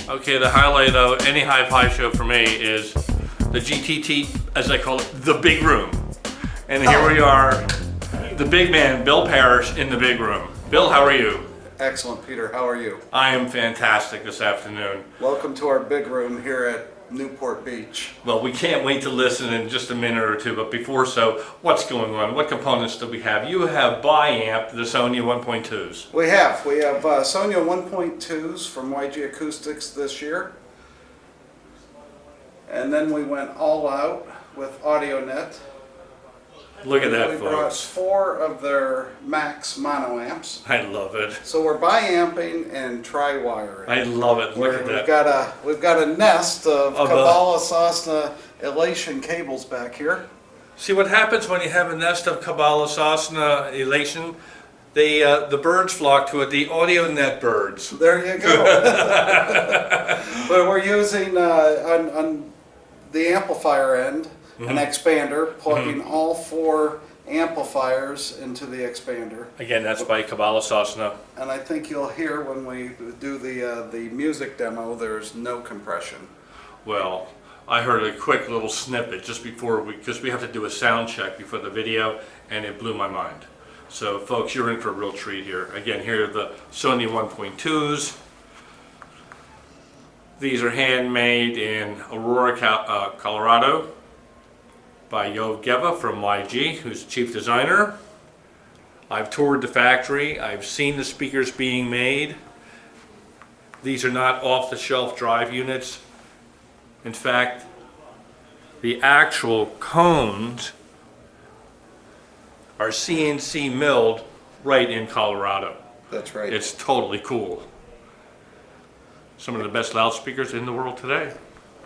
Okay, the highlight of any hi-fi show for me is the GTT, as I call it, the big room. And here we are, the big man, Bill Parrish, in the big room. Bill, how are you? Excellent, Peter. How are you? I am fantastic this afternoon. Welcome to our big room here at Newport Beach. Well, we can't wait to listen in just a minute or two, but before so, what's going on? What components do we have? You have bi-amp, the Sony 1.2s. We have Sonya 1.2s from YG Acoustics this year. And then we went all out with Audionet. Look at that, we brought folks. 4 of their max mono amps. I love it. So we're bi-amping and tri-wiring. I love it. Look at that. We've got a nest of Kubala, Sosna, elation cables back here. See what happens when you have a nest of Kubala, Sosna, elation? The birds flock to it, the Audionet birds. There you go. But we're using, on the amplifier end, an expander, plugging all 4 amplifiers into the expander. Again, that's by Kubala, Sosna. And I think you'll hear when we do the music demo, there's no compression. Well, I heard a quick little snippet just before because we have to do a sound check before the video, and it blew my mind. So folks, you're in for a real treat here. Again, here are the Sony 1.2s. These are handmade in Aurora, Colorado by Yov Geva from YG, who's chief designer. I've toured the factory. I've seen the speakers being made. These are not off-the-shelf drive units. In fact, the actual cones are CNC milled right in Colorado. That's right. It's totally cool. Some of the best loudspeakers in the world today.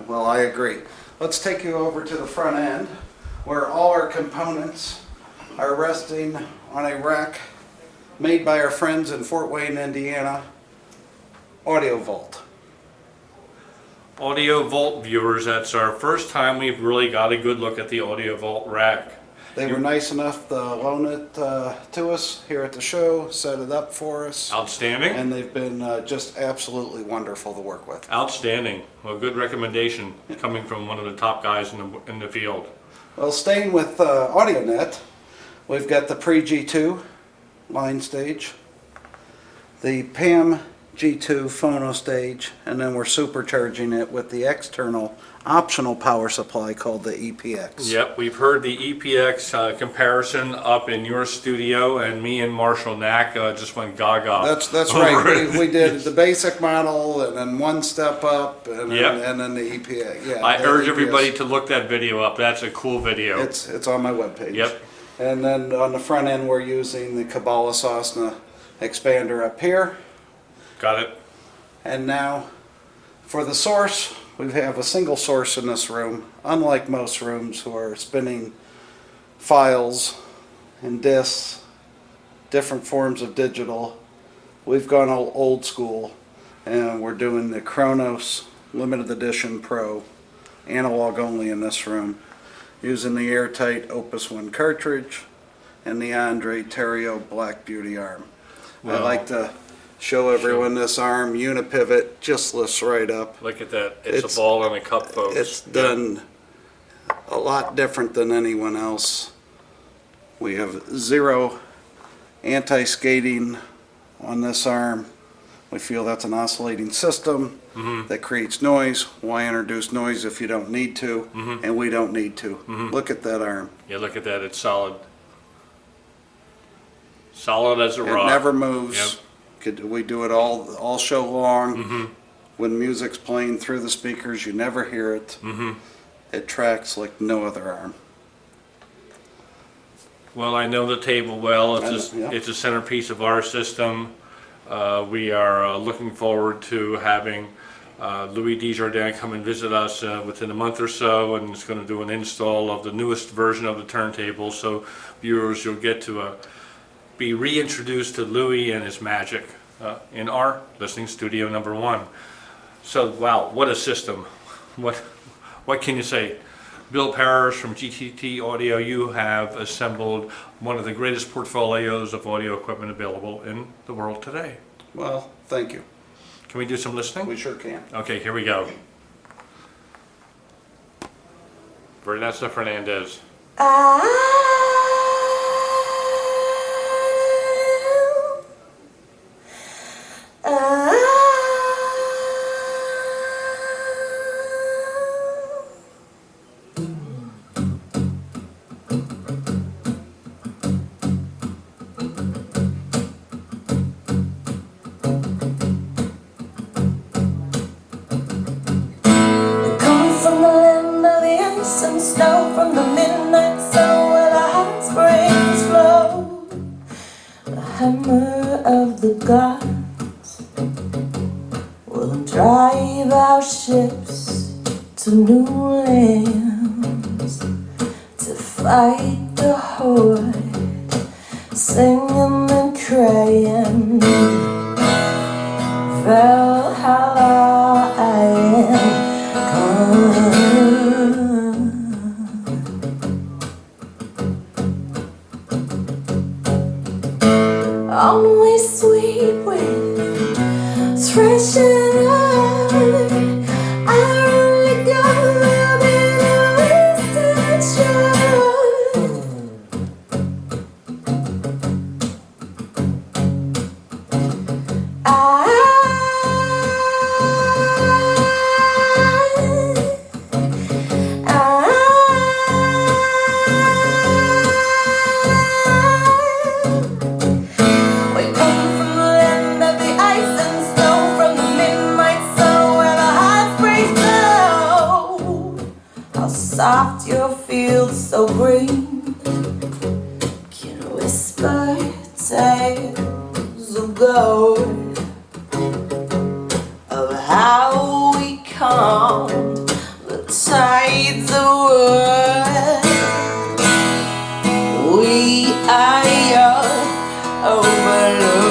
Well, I agree. Let's take you over to the front end, where all our components are resting on a rack made by our friends in Fort Wayne, Indiana, Audio Vault. Audio Vault viewers, that's our first time we've really got a good look at the Audio Vault rack. They were nice enough to loan it to us here at the show, set it up for us. Outstanding. And they've been just absolutely wonderful to work with. Outstanding. Well, good recommendation coming from one of the top guys in the field. Well, staying with Audionet, we've got the pre-G2 line stage, the PAM G2 phono stage, and then we're supercharging it with the external optional power supply called the EPX. Yep, we've heard the EPX comparison up in your studio, and me and Marshall Knack just went gaga. That's right. We did the basic model, and then one step up, and, Yep. and then the EPX. Yeah, I urge EPX. everybody to look that video up. That's a cool video. It's on my webpage. Yep. And then on the front end, we're using the Kubala Sosna expander up here. Got it. And now, for the source, we have a single source in this room, unlike most rooms who are spinning files and discs, different forms of digital. We've gone old school, and we're doing the Kronos Limited Edition Pro, analog only in this room, using the airtight Opus 1 cartridge and the Andre Terrio Black Beauty arm. Wow. I like to show everyone this arm, unipivot, just lifts right up. Look at that. It's a ball and a cup, folks. It's done a lot different than anyone else. We have 0 anti-skating on this arm. We feel that's an oscillating system that creates noise. Why introduce noise if you don't need to? And we don't need to. Look at that arm. Yeah, look at that. It's solid. Solid as a It rock. never moves. Yep. We do it all show long. When music's playing through the speakers, you never hear it. It tracks like no other arm. Well, I know the table well. Yeah. It's a centerpiece of our system. We are looking forward to having Louis Desjardins come and visit us within a month or so, and it's going to do an install of the newest version of the turntable. So viewers, you'll get to be reintroduced to Louis and his magic in our listening studio number 1. So wow, what a system! What can you say? Bill Parrish from GTT Audio, you have assembled one of the greatest portfolios of audio equipment available in the world today. Well, thank you. Can we do some listening? We sure can. Okay, here we go. Vanessa Fernandez. And snow from the midnight sun where the hot springs flow. The hammer of the gods will drive our ships to new lands to fight the horde, singing and crying. Valhalla I am come. On we sweep with threshing earth. Our only God will be the western soft your fields so green can whisper tales of gold, of how we calmed the tides of war. We are your overlords.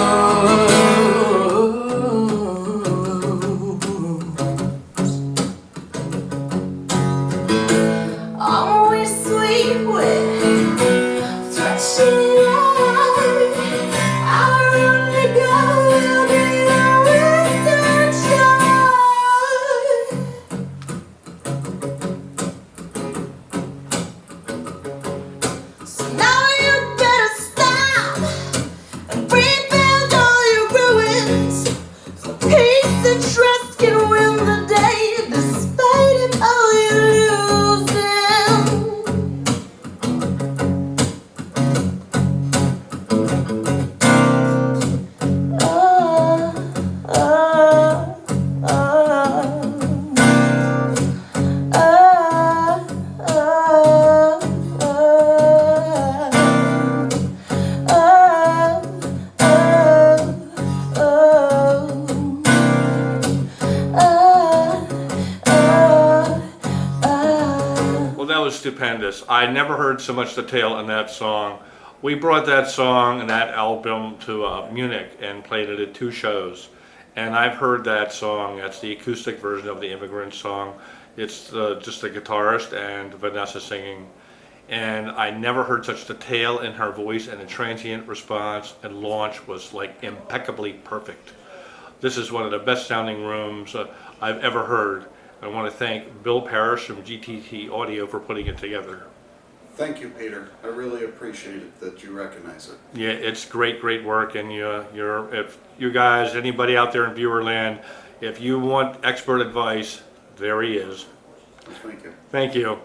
Stupendous. I never heard so much detail in that song. We brought that song and that album to Munich and played it at 2 shows. And I've heard that song. That's the acoustic version of the Immigrant song. It's just the guitarist and Vanessa singing. And I never heard such detail in her voice, and the transient response and launch was like impeccably perfect. This is one of the best sounding rooms I've ever heard. I want to thank Bill Parrish from GTT Audio for putting it together. Thank you, Peter. I really appreciate it that you recognize it. Yeah, it's great work, and if you guys, anybody out there in Viewerland, if you want expert advice, there he is. Thank you. Thank you.